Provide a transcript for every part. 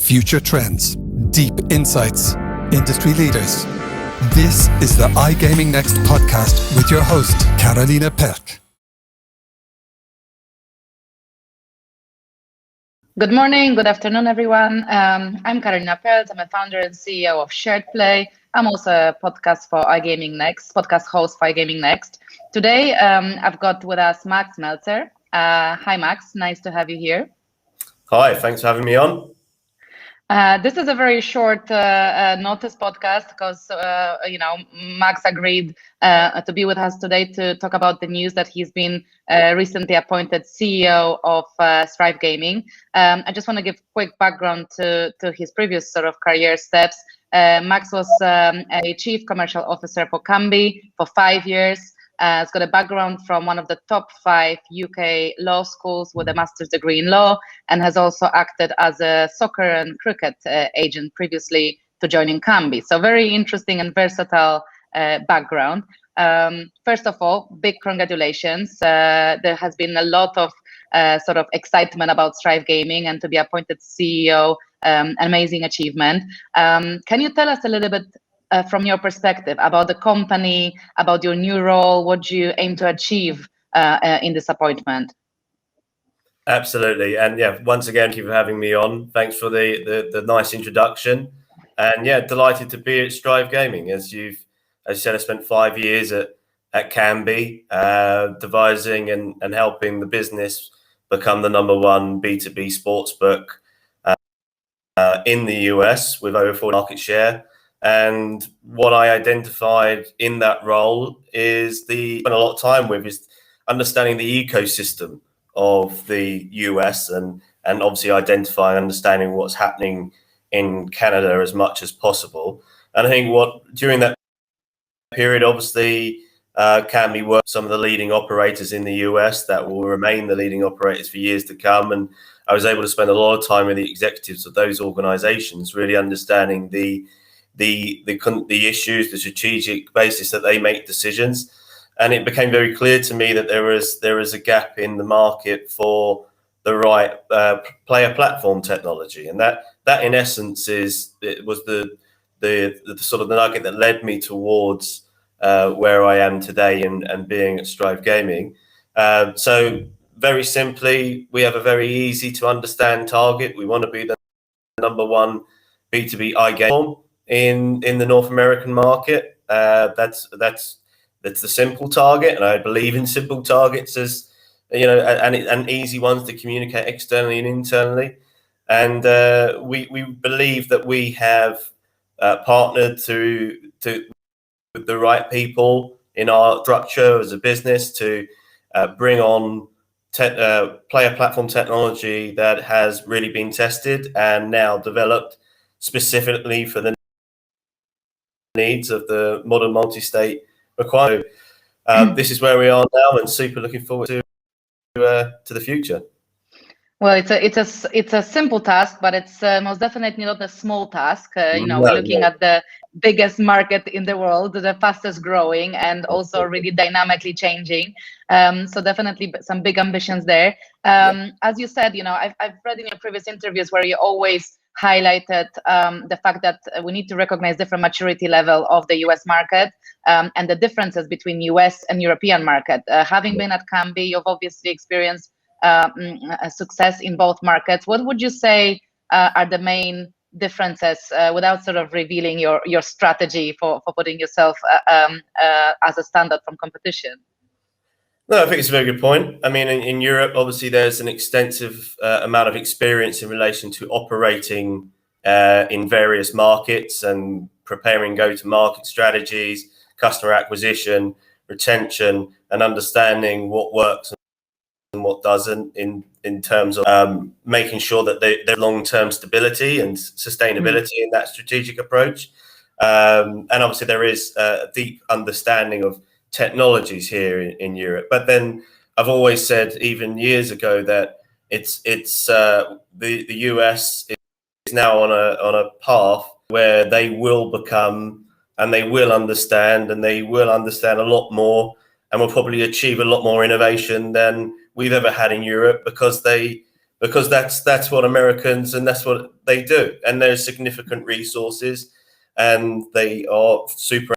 future trends, deep insights, industry leaders. This is the iGaming Next podcast with your host, Karolina Pelc. Good morning, good afternoon, everyone. I'm Karolina Pelc. I'm a founder and CEO of SharedPlay. I'm also a podcast for iGaming Next, podcast host for iGaming Next. Today, I've got with us Max Meltzer. Hi, Max. Nice to have you here. Hi, thanks for having me on. This is a very short notice podcast because, Max agreed to be with us today to talk about the news that he's been recently appointed CEO of Strive Gaming. I just want to give quick background to his previous sort of career steps. Max was a chief commercial officer for Kambi for 5 years. He's got a background from one of the top 5 UK law schools with a master's degree in law, and has also acted as a soccer and cricket agent previously to joining Kambi. So very interesting and versatile background. First of all, big congratulations. There has been a lot of sort of excitement about Strive Gaming, and to be appointed CEO, amazing achievement. Can you tell us a little bit from your perspective about the company, about your new role, what you aim to achieve in this appointment? Absolutely. And yeah, once again, thank you for having me on. Thanks for the nice introduction. And yeah, delighted to be at Strive Gaming. As you said, I spent 5 years at Kambi, devising and helping the business become the #1 B2B sportsbook in the US with over 40% market share. And what I identified in that role is spent a lot of time with is understanding the ecosystem of the US and obviously identifying, understanding what's happening in Canada as much as possible. And I think during that period, obviously, Kambi worked with some of the leading operators in the US that will remain the leading operators for years to come. And I was able to spend a lot of time with the executives of those organizations, really understanding the issues, the strategic basis that they make decisions. And it became very clear to me that there is a gap in the market for the right player platform technology. And that in essence was the sort of the nugget that led me towards where I am today and being at Strive Gaming. So very simply, we have a very easy to understand target. We want to be the #1 B2B iGaming in the North American market. That's the simple target, and I believe in simple targets as and easy ones to communicate externally and internally. And we believe that we have partnered with the right people in our structure as a business to bring on player platform technology that has really been tested and now developed specifically for the needs of the modern multi-state requirement. This is where we are now, and super looking forward to the future. Well, it's a simple task, but it's most definitely not a small task. We're looking at the biggest market in the world, the fastest growing, and also really dynamically changing. So definitely some big ambitions there. As you said, I've read in your previous interviews where you always highlighted the fact that we need to recognize different maturity level of the US market and the differences between US and European market. Having been at Kambi, you've obviously experienced success in both markets. What would you say are the main differences without sort of revealing your strategy for putting yourself as a standard from competition? No, I think it's a very good point. I mean, in Europe, obviously, there's an extensive amount of experience in relation to operating in various markets and preparing go-to-market strategies, customer acquisition, retention, and understanding what works and what doesn't in terms of making sure that there's long-term stability and sustainability in that strategic approach. And obviously, there is a deep understanding of technologies here in Europe. But then I've always said, even years ago, that it's the US is now on a path where they will become and they will understand a lot more, and will probably achieve a lot more innovation than we've ever had in Europe, because they because that's what Americans, and that's what they do. And there's significant resources, and they are super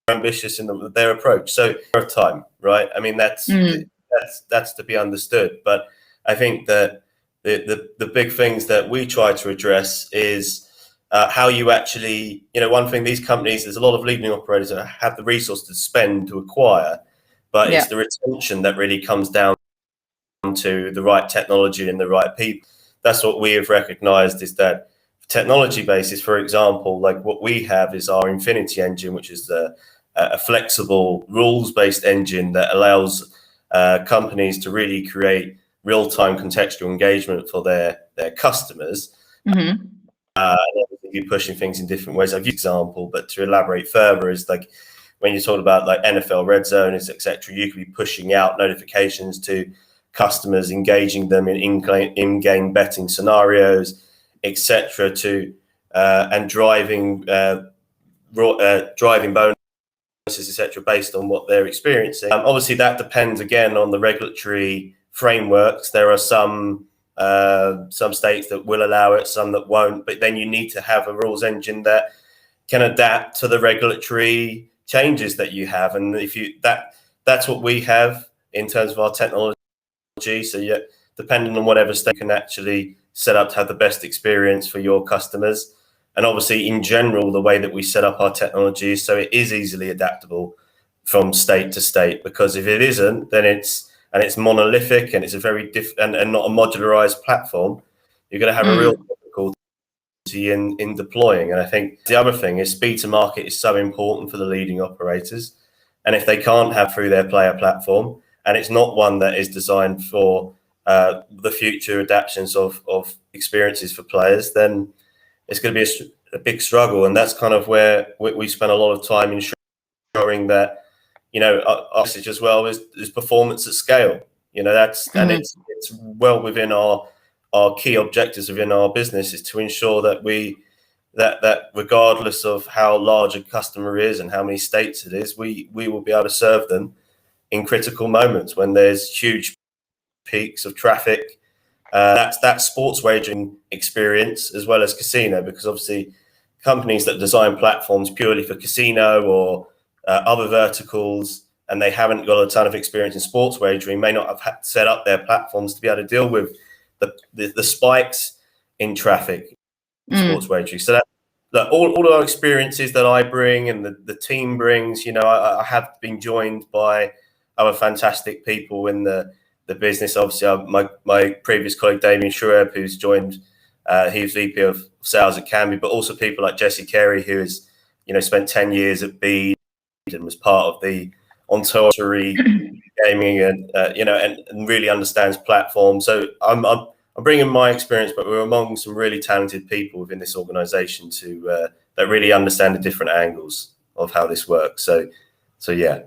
ambitious in their approach. So time, right? I mean, that's to be understood. But I think that the big things that we try to address is how you actually, one thing, these companies, there's a lot of leading operators that have the resources to spend to acquire, but it's the retention that really comes down to the right technology and the right people. That's what we have recognized, is that technology basis, for example, like what we have is our Infinity engine, which is a flexible rules-based engine that allows companies to really create real-time contextual engagement for their customers. You're pushing things in different ways. I've used an example, but to elaborate further, is like when you talk about like NFL Red Zone, etc., you could be pushing out notifications to customers, engaging them in in-game betting scenarios, etc., to and driving bonuses, etc., based on what they're experiencing. Obviously, that depends again on the regulatory frameworks. There are some states that will allow it, some that won't. But then you need to have a rules engine that can adapt to the regulatory changes that you have, and that's what we have in terms of our technology. So yeah, depending on whatever state, you can actually set up to have the best experience for your customers. And obviously, in general, the way that we set up our technology is so it is easily adaptable from state to state. Because if it isn't, then it's monolithic and it's a very and not a modularized platform, you're going to have a real difficulty in deploying. And I think the other thing is speed to market is so important for the leading operators. And if they can't have through their player platform, and it's not one that is designed for the future adaptations of experiences for players, then it's going to be a big struggle. And that's kind of where we spend a lot of time ensuring that, our message as well is performance at scale. And it's well within our key objectives within our business, is to ensure that that regardless of how large a customer is and how many states it is, we will be able to serve them in critical moments when there's huge peaks of traffic. That's that sports wagering experience as well as casino, because obviously companies that design platforms purely for casino or other verticals, and they haven't got a ton of experience in sports wagering, may not have had set up their platforms to be able to deal with the spikes in traffic in sports wagering. So that all our experiences that I bring and the team brings, I have been joined by other fantastic people in the business. Obviously, my previous colleague Damien Schrueb, who's joined, he's VP of Sales at Kambi, but also people like Jesse Carey, who has spent 10 years at Bead and was part of the Ontario gaming, and and really understands platforms. So I'm bringing my experience, but we're among some really talented people within this organization that really understand the different angles of how this works. So yeah.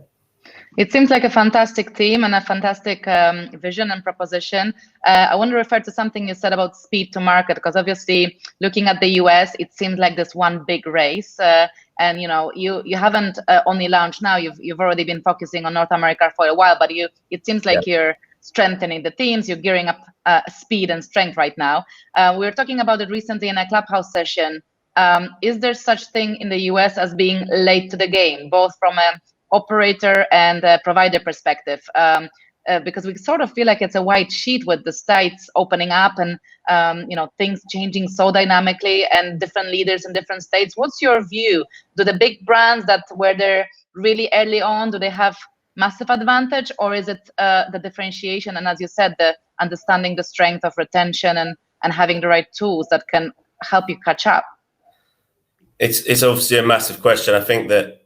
It seems like a fantastic team and a fantastic vision and proposition. I want to refer to something you said about speed to market, because obviously looking at the US, it seems like this one big race. And you haven't only launched now. You've already been focusing on North America for a while, but it seems like you're strengthening the teams. You're gearing up speed and strength right now. We were talking about it recently in a Clubhouse session. Is there such thing in the US as being late to the game, both from a operator and provider perspective, because we sort of feel like it's a white sheet with the states opening up and things changing so dynamically and different leaders in different states. What's your view? Do the big brands that were there really early on, do they have massive advantage, or is it the differentiation and, as you said, the understanding the strength of retention and having the right tools that can help you catch up? It's obviously a massive question. I think that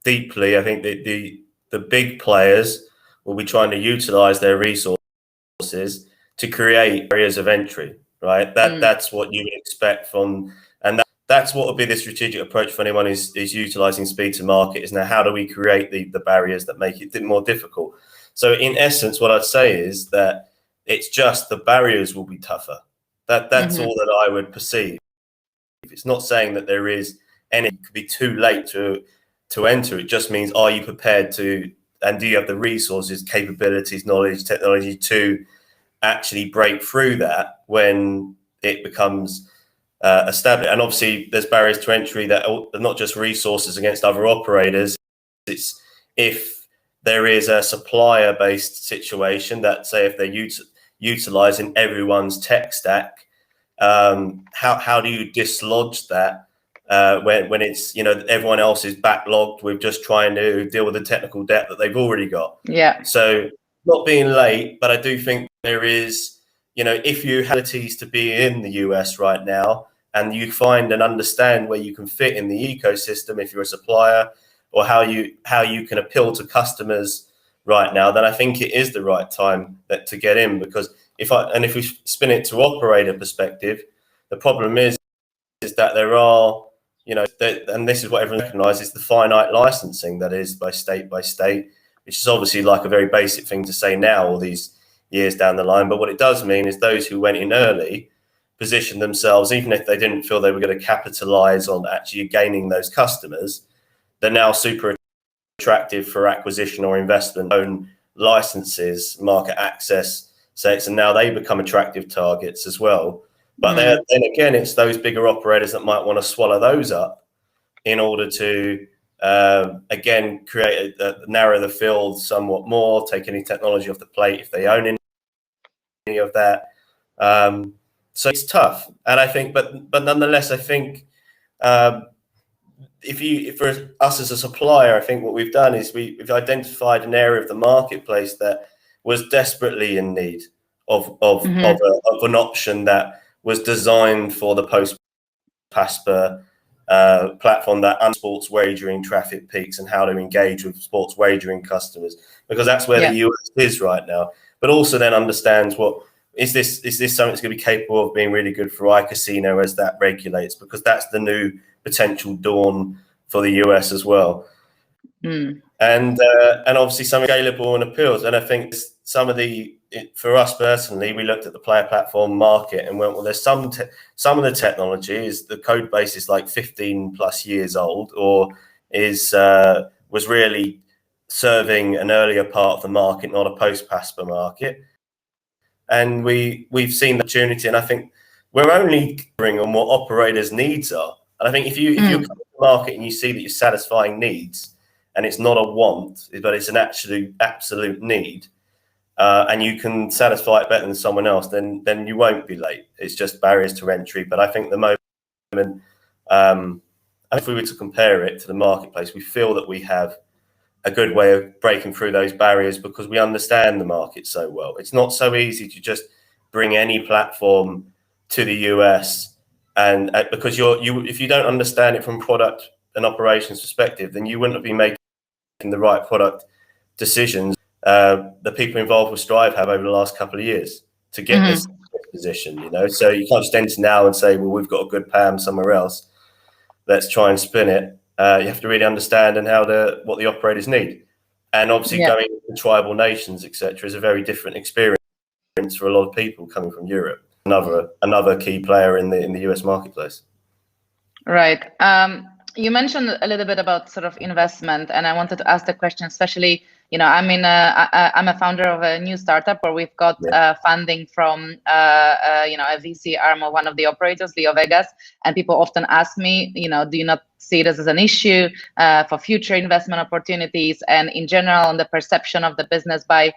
deeply, I think that the big players will be trying to utilize their resources to create areas of entry, right? That's what you would expect from, and that's what would be the strategic approach for anyone is utilizing speed to market, is now how do we create the barriers that make it more difficult. So in essence, what I'd say is that it's just the barriers will be tougher. That's all that I would perceive. It's not saying that there is any, it could be too late to enter. It just means, are you prepared to, and do you have the resources, capabilities, knowledge, technology to actually break through that when it becomes established. And obviously there's barriers to entry that are not just resources against other operators. It's if there is a supplier-based situation that, say, if they're utilizing everyone's tech stack, how do you dislodge that when it's, everyone else is backlogged with just trying to deal with the technical debt that they've already got? Yeah. So not being late, but I do think there is, if you have abilities to be in the US right now and you find and understand where you can fit in the ecosystem, if you're a supplier, or how you can appeal to customers right now, then I think it is the right time to get in. Because if we spin it to operator perspective, the problem is that there are, and this is what everyone recognizes, the finite licensing that is by state, which is obviously like a very basic thing to say now, all these years down the line. But what it does mean is those who went in early position themselves, even if they didn't feel they were going to capitalize on actually gaining those customers, they're now super attractive for acquisition or investment, own licenses, market access sets, and now they become attractive targets as well. But then again, it's those bigger operators that might want to swallow those up in order to, again, narrow the field somewhat more, take any technology off the plate if they own any of that. So it's tough. And I think, but nonetheless, I think if for us as a supplier, I think what we've done is we've identified an area of the marketplace that was desperately in need of an option that was designed for the post-PASPA platform that sports wagering traffic peaks and how to engage with sports wagering customers, because that's where the US is right now. But also then understands what is this something that's going to be capable of being really good for iCasino as that regulates, because that's the new potential dawn for the US as well. And obviously some scalable and appeals. And I think some of for us personally, we looked at the player platform market and went, well, there's some of the technology is the code base is like 15 plus years old, or was really serving an earlier part of the market, not a post-PASPA market. And we've seen the opportunity, and I think we're only covering on what operators' needs are. And I think if you come to the market and you see that you're satisfying needs, and it's not a want, but it's an absolute need, and you can satisfy it better than someone else, then you won't be late. It's just barriers to entry. But I think the moment, if we were to compare it to the marketplace, we feel that we have a good way of breaking through those barriers because we understand the market so well. It's not so easy to just bring any platform to the US, and because if you don't understand it from product and operations perspective, then you wouldn't be making the right product decisions. The people involved with Strive have over the last couple of years to get this position, so you can't just enter now and say, well, we've got a good PAM somewhere else, let's try and spin it. You have to really understand what the operators need, and obviously going to tribal nations, etc., is a very different experience for a lot of people coming from Europe. Another key player in the US marketplace. Right. You mentioned a little bit about sort of investment, and I wanted to ask the question, especially, I'm a founder of a new startup where we've got funding from, a VC arm of one of the operators, Leo Vegas, and people often ask me, do you not see this as an issue for future investment opportunities and in general on the perception of the business by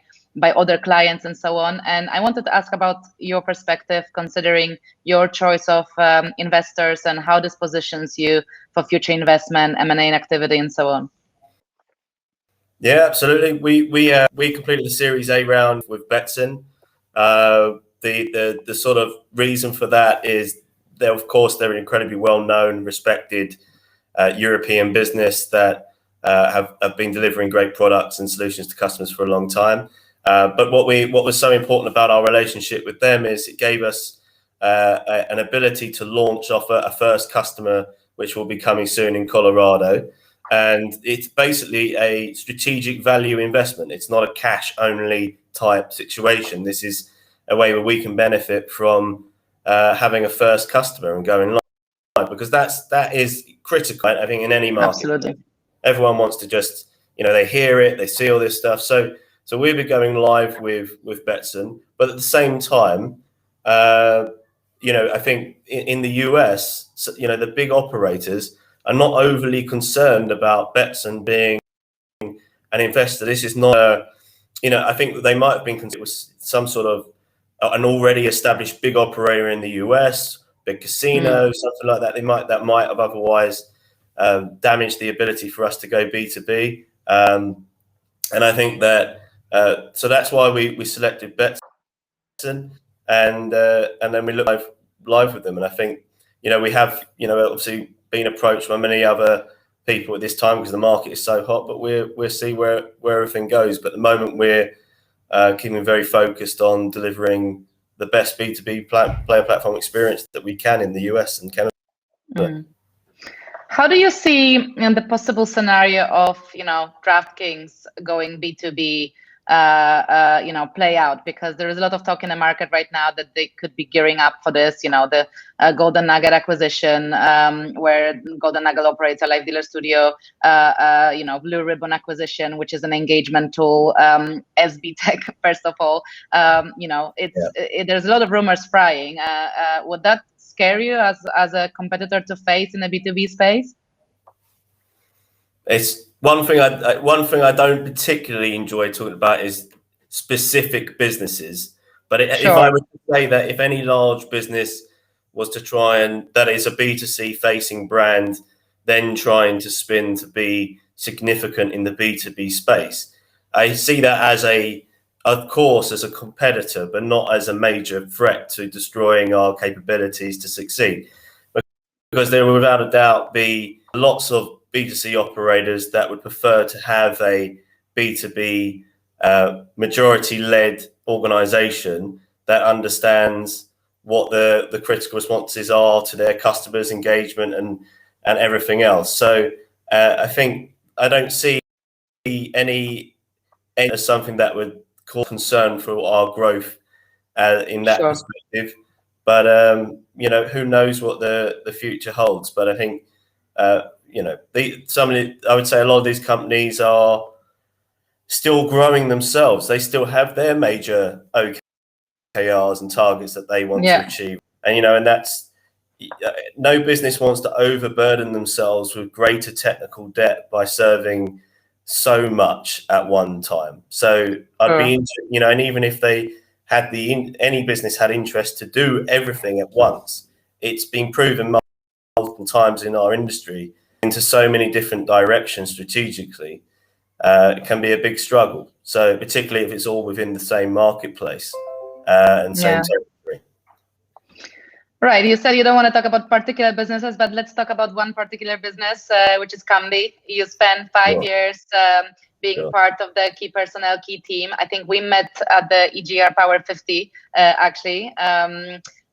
other clients and so on? And I wanted to ask about your perspective, considering your choice of investors and how this positions you for future investment, M&A activity, and so on. Yeah, absolutely. We completed the Series A round with Betsson. The sort of reason for that is they're an incredibly well-known, respected European business that have been delivering great products and solutions to customers for a long time. But what was so important about our relationship with them is it gave us an ability to launch off a first customer, which will be coming soon in Colorado. And it's basically a strategic value investment. It's not a cash only type situation. This is a way where we can benefit from having a first customer and going live, because that is critical, I think, in any market. Absolutely. Everyone wants to just, they hear it, they see all this stuff. So So we'll be going live with Betsson, but at the same time, I think in the US, the big operators are not overly concerned about Betsson being an investor. This is not I think that they might have been considered some sort of an already established big operator in the US, big casino, something like that. That might have otherwise damaged the ability for us to go B2B. And I think that so that's why we selected Betsson, and then we look live with them. And I think we have obviously been approached by many other people at this time because the market is so hot, but we'll see where everything goes. But at the moment we're keeping very focused on delivering the best B2B player platform experience that we can in the US and Canada. How do you see in the possible scenario of DraftKings going B2B play out? Because there is a lot of talk in the market right now that they could be gearing up for this. The Golden Nugget acquisition, where Golden Nugget operates a live dealer studio. Blue Ribbon acquisition, which is an engagement tool. SB Tech, first of all. There's a lot of rumors flying. Would that scare you as a competitor to face in the B2B space? It's one thing I don't particularly enjoy talking about is specific businesses. But if I were to say that if any large business was to try and that is a B2C facing brand, then trying to spin to be significant in the B2B space, I see that as of course, as a competitor, but not as a major threat to destroying our capabilities to succeed. Because there will without a doubt be lots of B2C operators that would prefer to have a B2B majority-led organization that understands what the critical responses are to their customers' engagement and everything else. So I think I don't see any as something that would cause concern for our growth in that perspective. But who knows what the future holds? But I think I would say a lot of these companies are still growing themselves. They still have their major OKRs and targets that they want to achieve, and that's no business wants to overburden themselves with greater technical debt by serving so much at one time. So I'd be interested, and even if they had any business had interest to do everything at once, it's been proven multiple times in our industry into so many different directions strategically. It can be a big struggle. So particularly if it's all within the same marketplace and same territory. Right. You said you don't want to talk about particular businesses, but let's talk about one particular business, which is Kambi. You spent 5 years being part of the key personnel, key team. I think we met at the EGR Power 50, actually.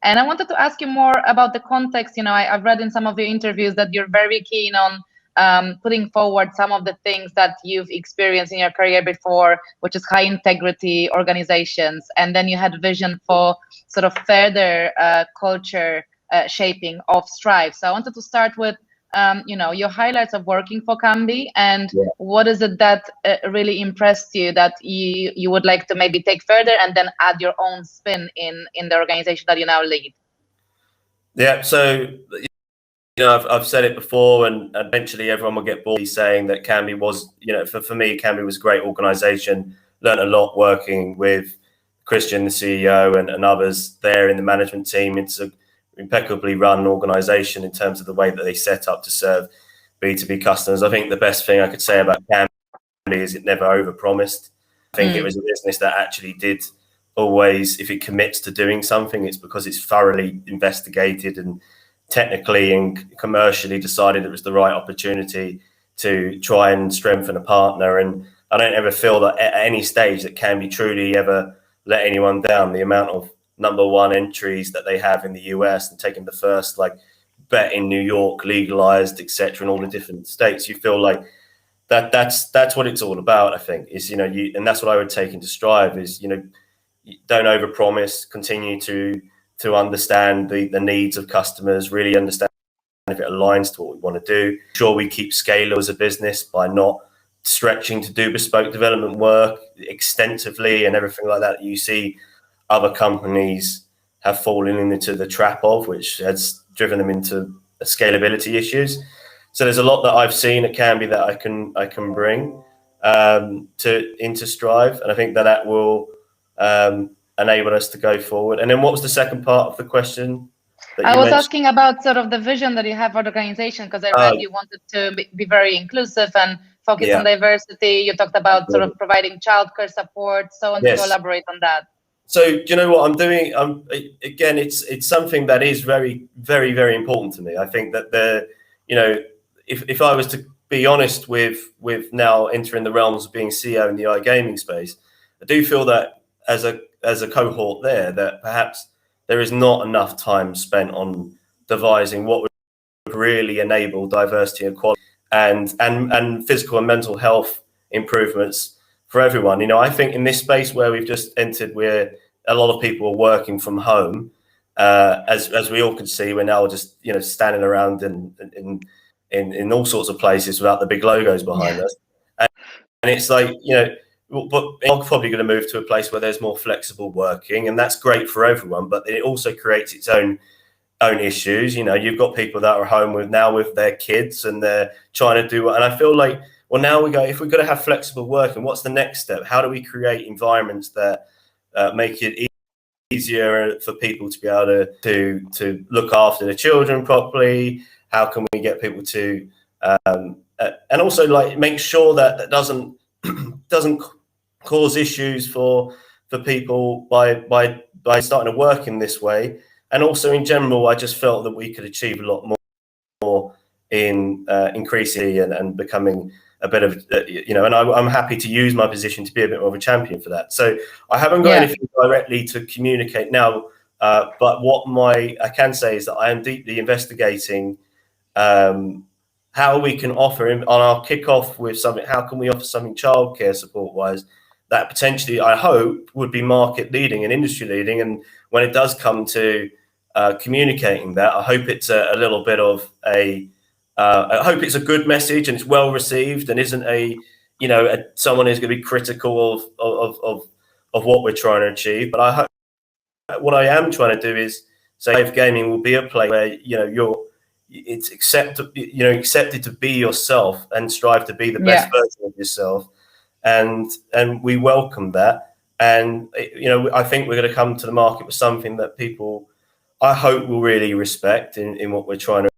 And I wanted to ask you more about the context. I've read in some of your interviews that you're very keen on putting forward some of the things that you've experienced in your career before, which is high integrity organizations. And then you had vision for sort of further culture shaping of Strive. So I wanted to start with, your highlights of working for Kambi, and what is it that really impressed you that you would like to maybe take further and then add your own spin in the organization that you now lead? Yeah, so I've said it before, and eventually everyone will get bored saying that Kambi was, for me, Kambi was a great organization. Learned a lot working with Christian, the CEO, and others there in the management team. It's an impeccably run organization in terms of the way that they set up to serve B2B customers. I think the best thing I could say about Kambi is it never overpromised. I think it was a business that actually did always, if it commits to doing something, it's because it's thoroughly investigated and technically and commercially decided it was the right opportunity to try and strengthen a partner. And I don't ever feel that at any stage that Kambi truly ever let anyone down. The amount of number one entries that they have in the US and taking the first bet in New York legalized, etc., in all the different states, you feel like that's what it's all about. I think is and that's what I would take into Strive is don't overpromise, continue to understand the needs of customers, really understand if it aligns to what we want to do. Sure, we keep scale as a business by not stretching to do bespoke development work extensively and everything like that. You see other companies have fallen into the trap of, which has driven them into scalability issues. So there's a lot that I've seen at Kambi that I can bring into Strive, and I think that will enable us to go forward. And then what was the second part of the question? I was asking about sort of the vision that you have for the organization, because I read you wanted to be very inclusive and focus on diversity. You talked about sort of providing childcare support. So I want to elaborate on that. So do you know what I'm doing? Again, it's something that is very, very, very important to me. I think that if I was to be honest with now entering the realms of being CEO in the iGaming space, I do feel that as a cohort there, that perhaps there is not enough time spent on devising what would really enable diversity and equality and physical and mental health improvements for everyone. I think in this space where we've just entered, where a lot of people are working from home, as we all can see, we're now just standing around in all sorts of places without the big logos behind us, and it's like but I'm probably going to move to a place where there's more flexible working, and that's great for everyone. But it also creates its own issues. You've got people that are home with their kids, and they're trying to do. And I feel like, well, now we go. If we're going to have flexible working, what's the next step? How do we create environments that make it easier for people to be able to look after their children properly? How can we get people to and also make sure that doesn't cause issues for people by starting to work in this way. And also in general, I just felt that we could achieve a lot more in increasing and becoming a bit of and I'm happy to use my position to be a bit more of a champion for that. So I haven't got anything directly to communicate now, but what I can say is that I am deeply investigating how we can offer on our kickoff with something. How can we offer something childcare support wise that potentially, I hope, would be market leading and industry leading? And when it does come to communicating that, I hope it's a little bit of I hope it's a good message and it's well received and isn't someone who's going to be critical of what we're trying to achieve. But I hope what I am trying to do is say live gaming will be a place where it's accepted to be yourself and strive to be the best version of yourself, and we welcome that. And I think we're going to come to the market with something that people, I hope, will really respect in what we're trying to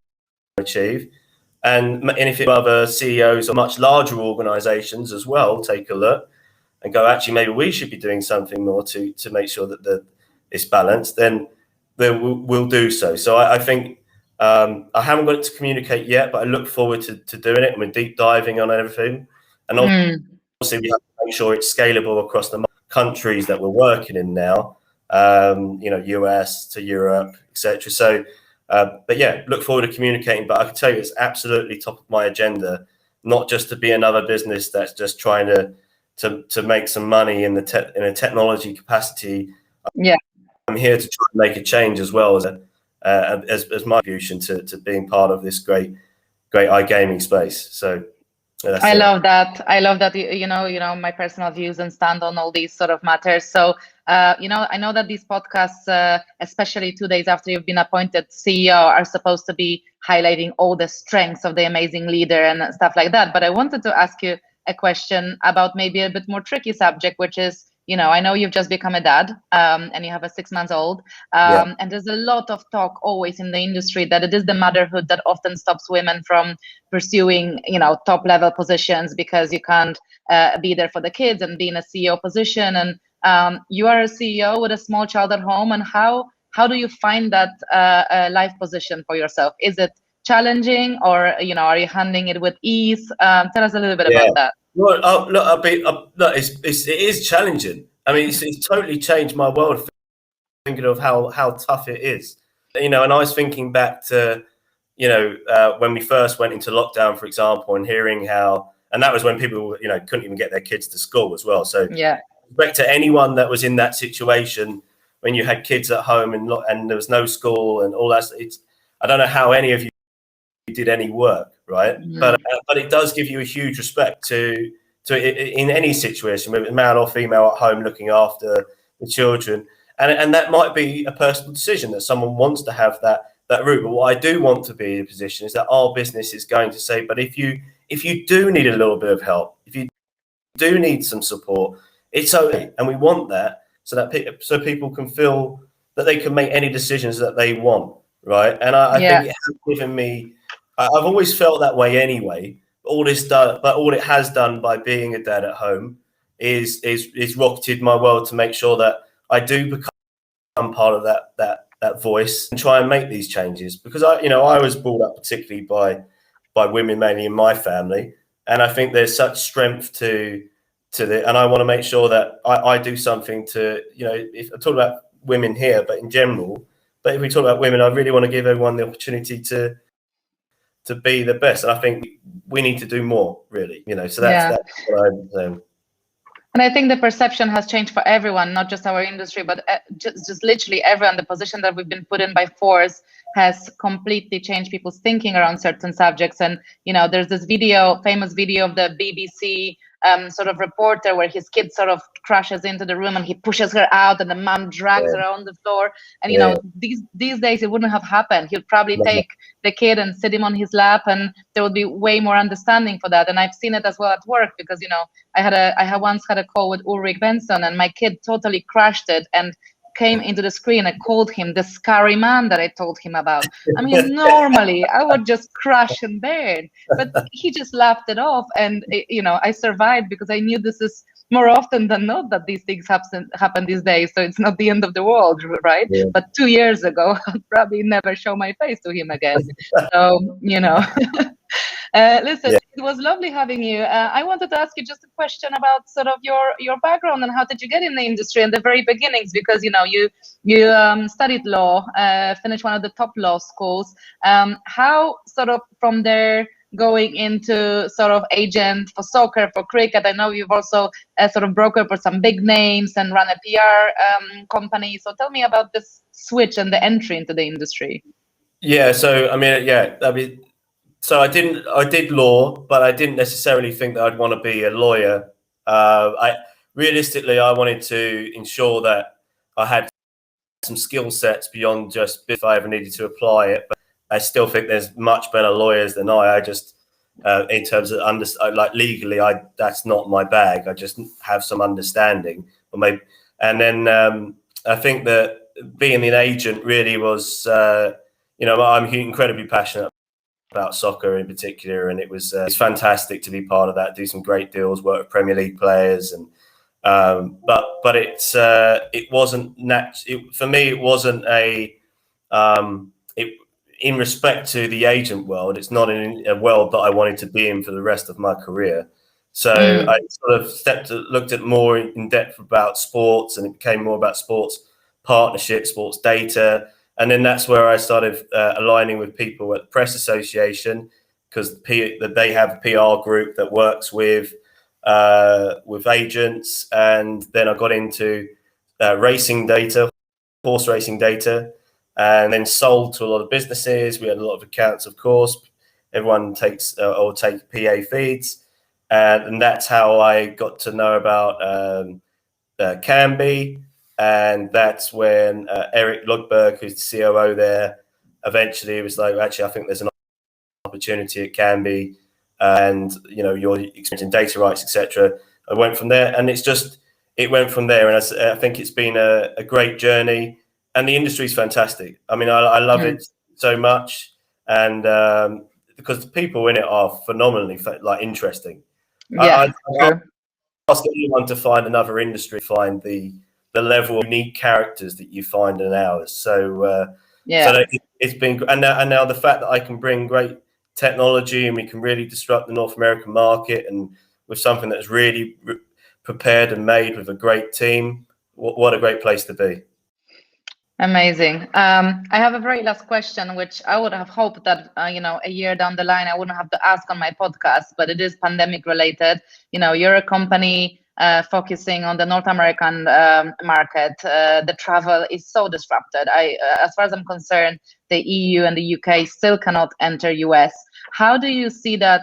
achieve. And if other CEOs of much larger organizations as well take a look and go, actually, maybe we should be doing something more to make sure that it's balanced, then we'll do so. So I think I haven't got it to communicate yet, but I look forward to doing it. And we're deep diving on everything. And obviously we have to make sure it's scalable across the countries that we're working in now, US to Europe, etc. So, but yeah, look forward to communicating. But I can tell you it's absolutely top of my agenda, not just to be another business that's just trying to make some money in a technology capacity. I'm here to try and make a change as well as my contribution to being part of this great iGaming space. So I love that. I love that my personal views and stand on all these sort of matters. So I know that these podcasts, especially 2 days after you've been appointed CEO, are supposed to be highlighting all the strengths of the amazing leader and stuff like that. But I wanted to ask you a question about maybe a bit more tricky subject, which is, I know you've just become a dad, and you have a 6-month-old, and there's a lot of talk always in the industry that it is the motherhood that often stops women from pursuing, top level positions, because you can't be there for the kids and be in a CEO position. And you are a CEO with a small child at home. And how do you find that life position for yourself? Is it challenging, or are you handling it with ease? Tell us a little bit about that. Well, it is challenging. I mean, it's totally changed my world, thinking of how tough it is. And I was thinking back to, when we first went into lockdown, for example, and hearing how, and that was when people, couldn't even get their kids to school as well. So respect to anyone that was in that situation when you had kids at home and there was no school and all that. I don't know how any of you did any work, right? But it does give you a huge respect to in any situation, whether it's male or female at home looking after the children, and that might be a personal decision that someone wants to have that route. But what I do want to be in a position is that our business is going to say, but if you do need a little bit of help, if you do need some support, it's okay, and we want that so that people can feel that they can make any decisions that they want, right? And I think it has given me. I've always felt that way anyway. All it has done by being a dad at home is rocketed my world to make sure that I do become part of that voice and try and make these changes, because I was brought up particularly by women, mainly in my family, and I think there's such strength to and I want to make sure that I do something to, if I talk about women here, but in general, but if we talk about women, I really want to give everyone the opportunity to be the best. And I think we need to do more, really, so that's what I'm saying. And I think the perception has changed for everyone, not just our industry, but just literally everyone. The position that we've been put in by force has completely changed people's thinking around certain subjects. And, there's this famous video of the BBC sort of reporter where his kid sort of crashes into the room and he pushes her out and the mom drags her on the floor. And, these days it wouldn't have happened. He'll probably take the kid and sit him on his lap, and there would be way more understanding for that. And I've seen it as well at work, because, I once had a call with Ulrich Betsson, and my kid totally crashed it and came into the screen and called him the scary man that I told him about. I mean, normally I would just crash and burn, but he just laughed it off. And, I survived because I knew this is more often than not that these things happen these days. So it's not the end of the world, right? Yeah. But 2 years ago, I'd probably never show my face to him again. So, listen, It was lovely having you. I wanted to ask you just a question about sort of your background and how did you get in the industry and the very beginnings, because you studied law, finished one of the top law schools. How sort of from there going into sort of agent for soccer, for cricket? I know you've also sort of broker for some big names and run a PR company. So tell me about this switch and the entry into the industry. Yeah. So So I did law, but I didn't necessarily think that I'd want to be a lawyer. I wanted to ensure that I had some skill sets beyond just if I ever needed to apply it. But I still think there's much better lawyers than I just, in terms of legally, that's not my bag. I just have some understanding, and then I think that being an agent really was, I'm incredibly passionate about soccer in particular, and it's fantastic to be part of that, do some great deals, work with Premier League players, and but it wasn't for me. It wasn't in respect to the agent world. It's not in a world that I wanted to be in for the rest of my career. So I sort of looked at more in depth about sports, and it became more about sports partnerships, sports data. And then that's where I started aligning with people at the Press Association, because they have a PR group that works with agents. And then I got into racing data, horse racing data, and then sold to a lot of businesses. We had a lot of accounts, of course. Everyone takes PA feeds. And that's how I got to know about Kambi. And that's when Eric Lugberg, who's the COO there, eventually was like, actually, I think there's an opportunity at Kambi, and your experience in data rights, etc. I went from there, and it went from there, and I think it's been a great journey, and the industry's fantastic. I mean, I love it so much, and because the people in it are phenomenally interesting. Yeah, I ask anyone to find another industry, find the level of unique characters that you find in ours. So it's been, and now the fact that I can bring great technology and we can really disrupt the North American market, and with something that's really prepared and made with a great team, what a great place to be. Amazing. I have a very last question, which I would have hoped that, a year down the line, I wouldn't have to ask on my podcast, but it is pandemic related. You're a company focusing on the North American market, the travel is so disrupted. As far as I'm concerned, the EU and the UK still cannot enter US. How do you see that?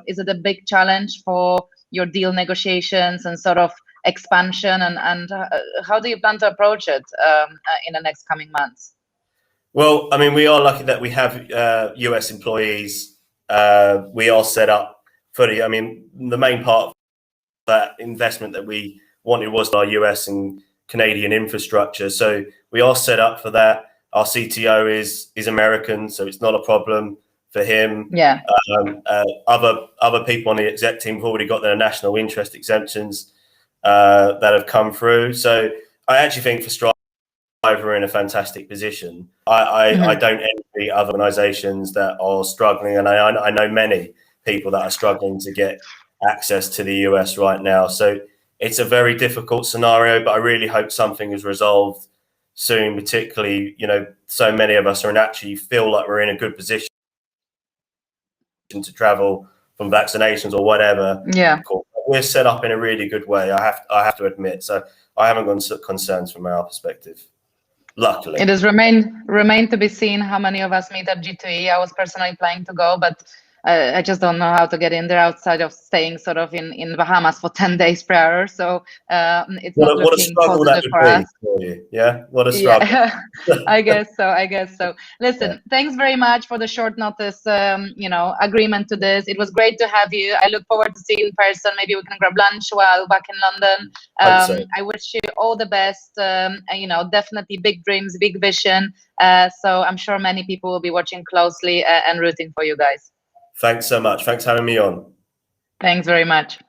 Is it a big challenge for your deal negotiations and sort of expansion, and how do you plan to approach it in the next coming months? Well, I mean, we are lucky that we have US employees. We are set up fully. I mean, the main part of that investment that we wanted was our US and Canadian infrastructure. So we are set up for that. Our CTO is American, so it's not a problem for him. Yeah. Other people on the exec team have already got their national interest exemptions that have come through. So I actually think for Strive, we're in a fantastic position. I don't envy other organizations that are struggling, and I know many people that are struggling to get access to the US right now. So it's a very difficult scenario, but I really hope something is resolved soon, particularly, so many of us actually feel like we're in a good position to travel from vaccinations or whatever. Yeah. We're set up in a really good way, I have to admit. So I haven't got concerns from our perspective. Luckily. It has remained to be seen how many of us meet at G2E. I was personally planning to go, but I just don't know how to get in there outside of staying sort of in Bahamas for 10 days prior. So it's not looking positive for us. For you. Yeah, what a struggle. Yeah, I guess so. Listen, thanks very much for the short notice, agreement to this. It was great to have you. I look forward to seeing you in person. Maybe we can grab lunch while back in London. I wish you all the best. Definitely big dreams, big vision. So I'm sure many people will be watching closely and rooting for you guys. Thanks so much. Thanks for having me on. Thanks very much.